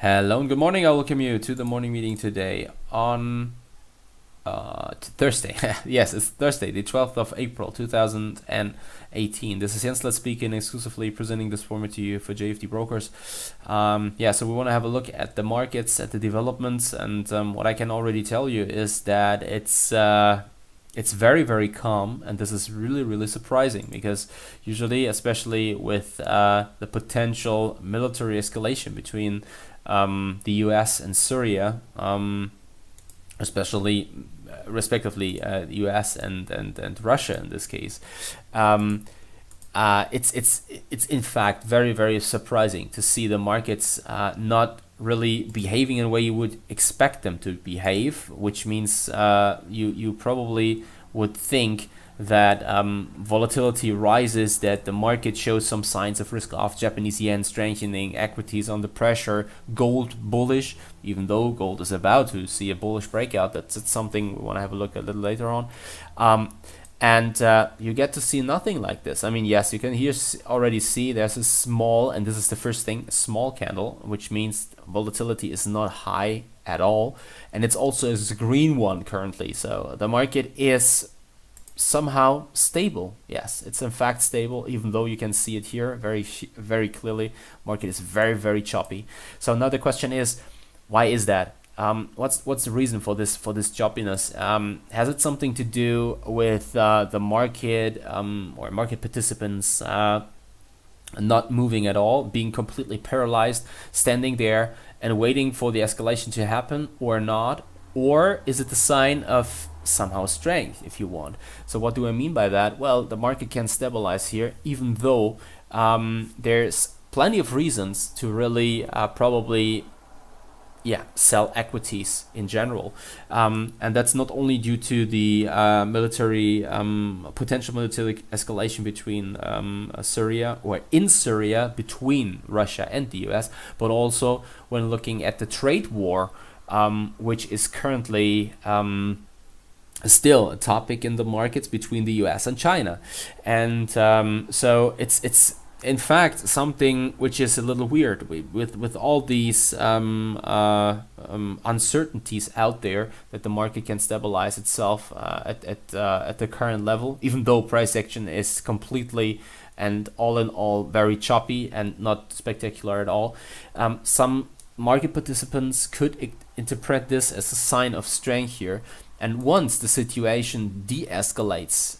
Hello and good morning. I welcome you to the morning meeting today on Thursday. Yes, it's Thursday, the 12th of April, 2018. This is Jens Klatt speaking, exclusively presenting this format to you for JFD Brokers. So we want to have a look at the markets, at the developments, and what I can already tell you is that it's very, very calm, and this is really, really surprising because usually, especially with the potential military escalation between the US and Syria, especially respectively the US and Russia in this case, it's in fact very, very surprising to see the markets not really behaving in a way you would expect them to behave, which means you probably would think that volatility rises, that the market shows some signs of risk off, Japanese yen strengthening, equities under pressure, gold bullish, even though gold is about to see a bullish breakout. That's something we want to have a look at a little later on. You get to see nothing like this. I mean, yes, you can here already see there's a small, and this is the first thing, a small candle, which means volatility is not high at all. And it's also a green one currently. So the market is somehow stable. Yes, it's in fact stable, even though you can see it here very, very clearly. Market is very, very choppy. So now the question is, why is that? What's the reason for this choppiness? Has it something to do with the market or market participants not moving at all, being completely paralyzed, standing there and waiting for the escalation to happen or not? Or is it a sign of somehow strength, if you want? So what do I mean by that? Well, the market can stabilize here, even though there's plenty of reasons to really probably sell equities in general, and that's not only due to the potential military escalation between Syria, or in Syria between Russia and the US, but also when looking at the trade war, which is currently still a topic in the markets between the US and China. And so it's in fact something which is a little weird with all these uncertainties out there, that the market can stabilize itself at the current level, even though price action is completely and all in all very choppy and not spectacular at all. Some market participants could interpret this as a sign of strength here, and once the situation de-escalates,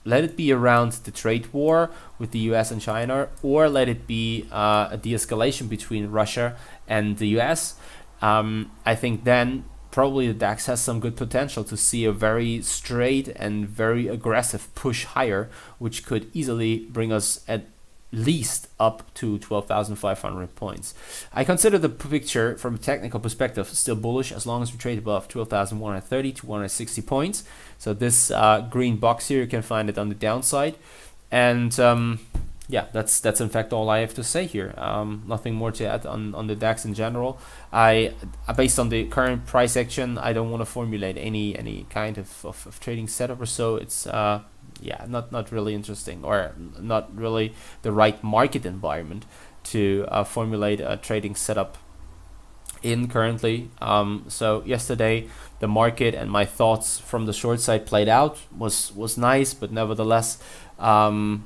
let it be around the trade war with the US and China, or let it be a de-escalation between Russia and the US, I think then probably the DAX has some good potential to see a very straight and very aggressive push higher, which could easily bring us at least up to 12,500 points. I consider the picture from a technical perspective still bullish as long as we trade above 12,130 to 160 points. So this green box here, you can find it on the downside. And that's in fact all I have to say here. Nothing more to add on the DAX in general. Based on the current price action, I don't want to formulate any kind of trading setup or so. It's not really interesting, or not really the right market environment to formulate a trading setup in currently. So yesterday the market and my thoughts from the short side played out, was nice, but nevertheless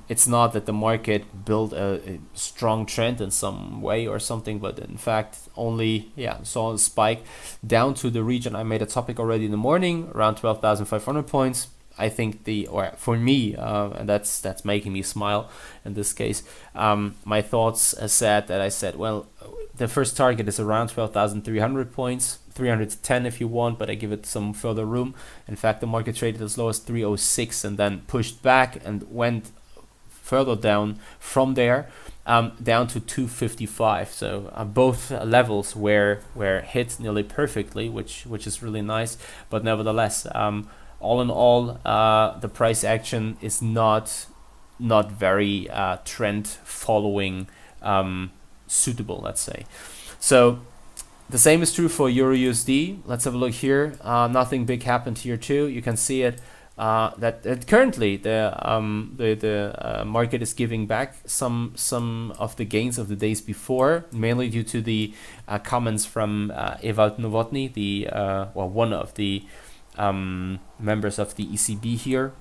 it's not that the market built a strong trend in some way or something, but in fact only saw a spike down to the region I made a topic already in the morning, around 12,500 points. I think for me, and that's making me smile in this case, my thoughts said, well, the first target is around 12,300 points, 310 if you want, but I give it some further room. In fact, the market traded as low as 306 and then pushed back and went further down from there, down to 255. So both levels were hit nearly perfectly, which is really nice. But nevertheless, all in all, the price action is not very trend following suitable, let's say. So the same is true for EURUSD. Let's have a look here. Nothing big happened here too. You can see it that currently the market is giving back some of the gains of the days before, mainly due to the comments from Ewald Nowotny, the one of the members of the ECB here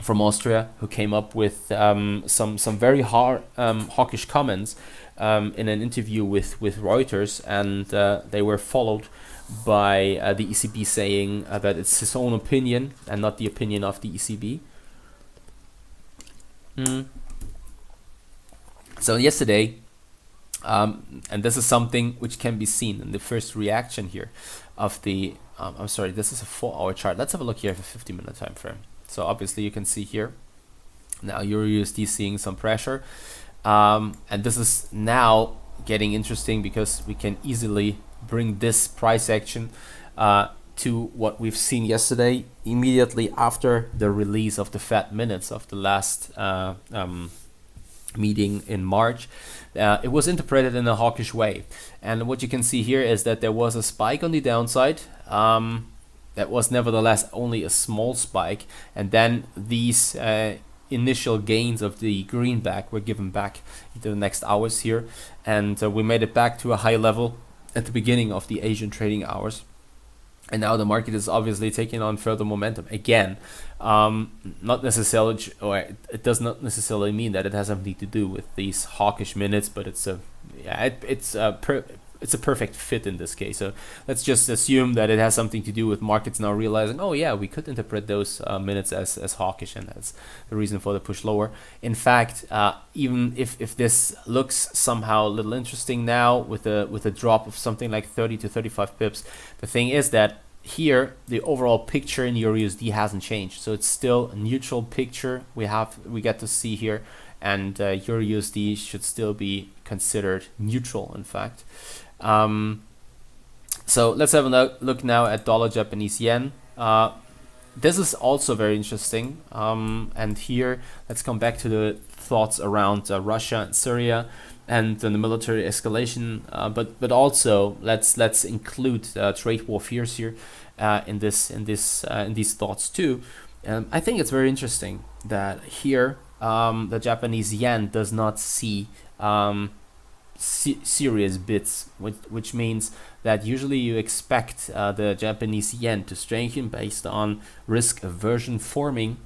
from Austria, who came up with some very hawkish comments in an interview with Reuters, and they were followed by the ECB saying that it's his own opinion and not the opinion of the ECB. So yesterday, and this is something which can be seen in the first reaction here of the, I'm sorry, this is a 4-hour chart. Let's have a look here for 50-minute time frame. So obviously you can see here, now EURUSD seeing some pressure. And this is now getting interesting because we can easily bring this price action to what we've seen yesterday, immediately after the release of the Fed minutes of the last meeting in March. It was interpreted in a hawkish way, and what you can see here is that there was a spike on the downside that was nevertheless only a small spike, and then these initial gains of the greenback were given back into the next hours here, and we made it back to a high level at the beginning of the Asian trading hours. And now the market is obviously taking on further momentum again. Not necessarily, or it does not necessarily mean that it has something to do with these hawkish minutes, but it's a perfect fit in this case. So let's just assume that it has something to do with markets now realizing, oh yeah, we could interpret those minutes as hawkish, and that's the reason for the push lower. In fact, even if this looks somehow a little interesting now with a drop of something like 30 to 35 pips, the thing is that here the overall picture in EURUSD hasn't changed, so it's still a neutral picture we get to see here, and EURUSD should still be considered neutral, in fact. So let's have a look now at dollar Japanese yen. This is also very interesting, and here let's come back to the thoughts around Russia and Syria and the military escalation, but also let's include trade war fears here in these thoughts too. I think it's very interesting that here the Japanese yen does not see serious bids, which means that usually you expect the Japanese yen to strengthen based on risk aversion forming,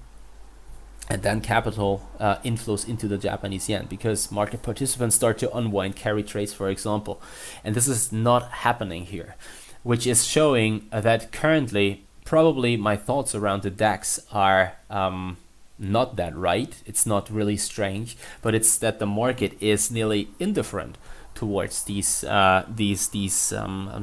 and then capital inflows into the Japanese yen because market participants start to unwind carry trades, for example. And this is not happening here, which is showing that currently probably my thoughts around the DAX are not that right. It's not really strange, but it's that the market is nearly indifferent towards these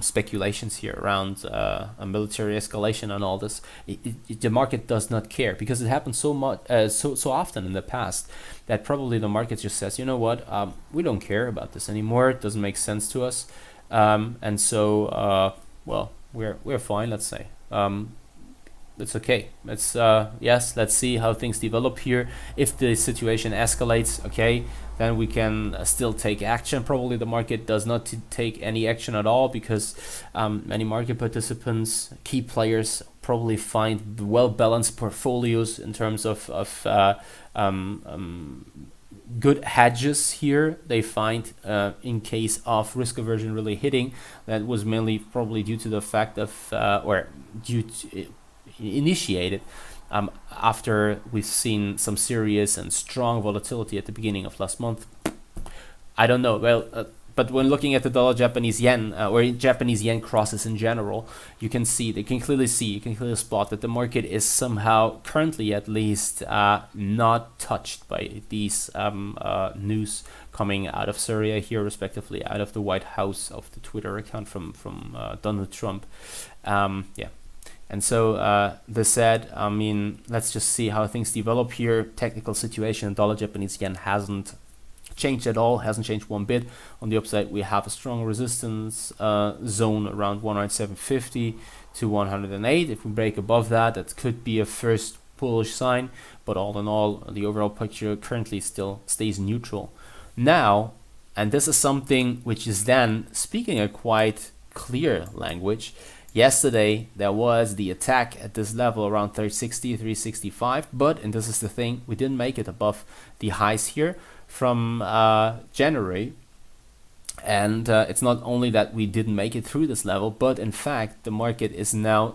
speculations here around a military escalation and all this. The market does not care because it happened so much, so often in the past, that probably the market just says, you know what, we don't care about this anymore. It doesn't make sense to us, and so well, we're fine. Let's say. It's okay. Let's let's see how things develop here. If the situation escalates, okay, then we can still take action. Probably the market does not take any action at all because many market participants, key players, probably find well-balanced portfolios in terms of good hedges here. They find in case of risk aversion really hitting, that was mainly probably due to the fact of initiated after we've seen some serious and strong volatility at the beginning of last month. I don't know. Well, but when looking at the dollar Japanese yen or Japanese yen crosses in general, you can clearly spot that the market is somehow currently at least not touched by these news coming out of Syria here, respectively, out of the White House, of the Twitter account from Donald Trump. And so this said, I mean, let's just see how things develop here. Technical situation, dollar Japanese yen hasn't changed at all, hasn't changed one bit. On the upside, we have a strong resistance zone around 107.50 to 108. If we break above that, that could be a first bullish sign. But all in all, the overall picture currently still stays neutral. Now, and this is something which is then speaking a quite clear language, Yesterday there was the attack at this level around 360, 365, but, and this is the thing, we didn't make it above the highs here from January. And it's not only that we didn't make it through this level, but in fact the market is now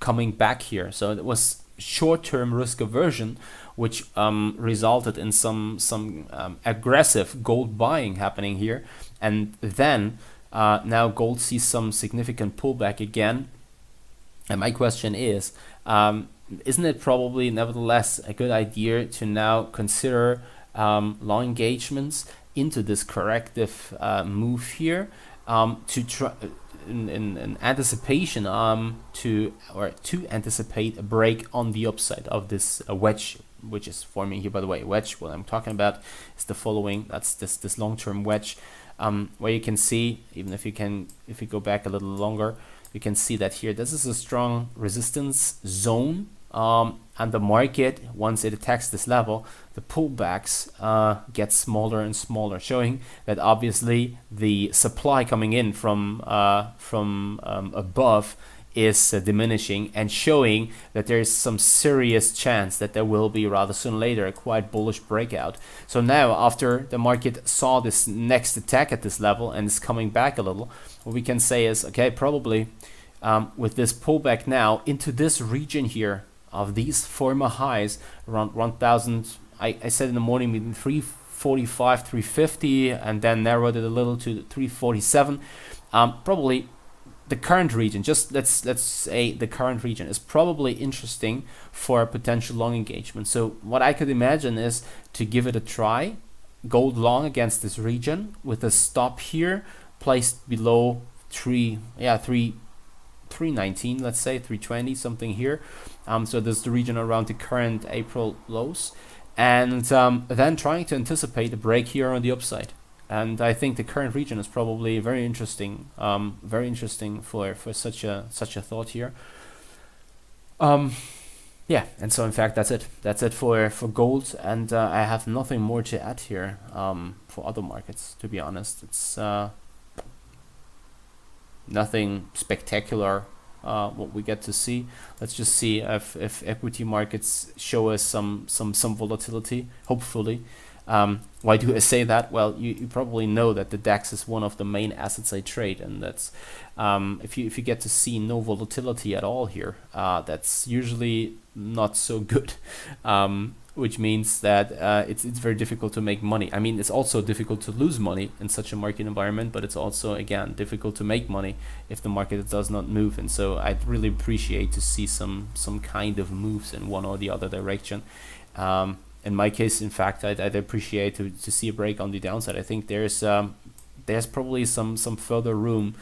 coming back here. So it was short-term risk aversion, which resulted in some aggressive gold buying happening here, and then now gold sees some significant pullback again. And my question is, isn't it probably nevertheless a good idea to now consider long engagements into this corrective move here, to try in anticipation to anticipate a break on the upside of this wedge, which is forming here, by the way. Wedge, what I'm talking about is the following. That's this long-term wedge, where you can see, even if you go back a little longer, you can see that here this is a strong resistance zone, and the market, once it attacks this level, the pullbacks get smaller and smaller, showing that obviously the supply coming in from above is diminishing, and showing that there is some serious chance that there will be rather soon or later a quite bullish breakout. So now, after the market saw this next attack at this level and is coming back a little, what we can say is, okay, probably with this pullback now into this region here of these former highs around 1000, I said in the morning between 345, 350, and then narrowed it a little to 347. Probably the current region, just let's say the current region, is probably interesting for a potential long engagement. So what I could imagine is to give it a try, gold long against this region with a stop here placed below 319, let's say 320, something here. So there's the region around the current April lows, and then trying to anticipate a break here on the upside. And I think the current region is probably very interesting for such a thought here. Yeah, and so in fact that's it for gold, and I have nothing more to add here for other markets, to be honest. It's nothing spectacular what we get to see. Let's just see if equity markets show us some volatility, hopefully. Why do I say that? Well, you probably know that the DAX is one of the main assets I trade, and that's if you get to see no volatility at all here, that's usually not so good, which means that it's very difficult to make money. I mean, it's also difficult to lose money in such a market environment, but it's also, again, difficult to make money if the market does not move. And so I'd really appreciate to see some kind of moves in one or the other direction. In my case, in fact, I'd appreciate to see a break on the downside. I think there's probably some further room,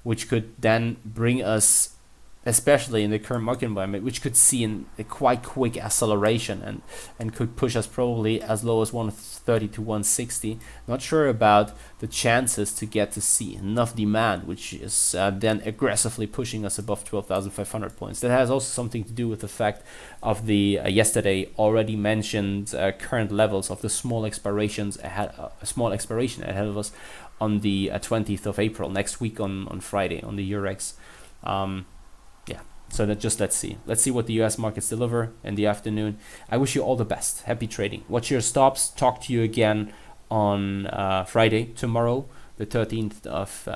which could then bring us, especially in the current market environment, which could see a quite quick acceleration and could push us probably as low as 130 to 160. Not sure about the chances to get to see enough demand, which is then aggressively pushing us above 12,500 points. That has also something to do with the fact of the yesterday already mentioned current levels of the small expiration ahead of us on the 20th of April, next week on Friday on the Eurex. Yeah, so that just let's see what the US markets deliver in the afternoon. I wish you all the best. Happy trading. Watch your stops. Talk to you again on Friday, tomorrow, the 13th of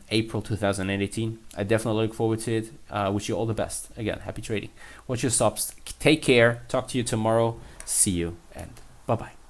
April 2018. I definitely look forward to it. Wish you all the best. Again, happy trading. Watch your stops. Take care. Talk to you tomorrow. See you, and bye-bye.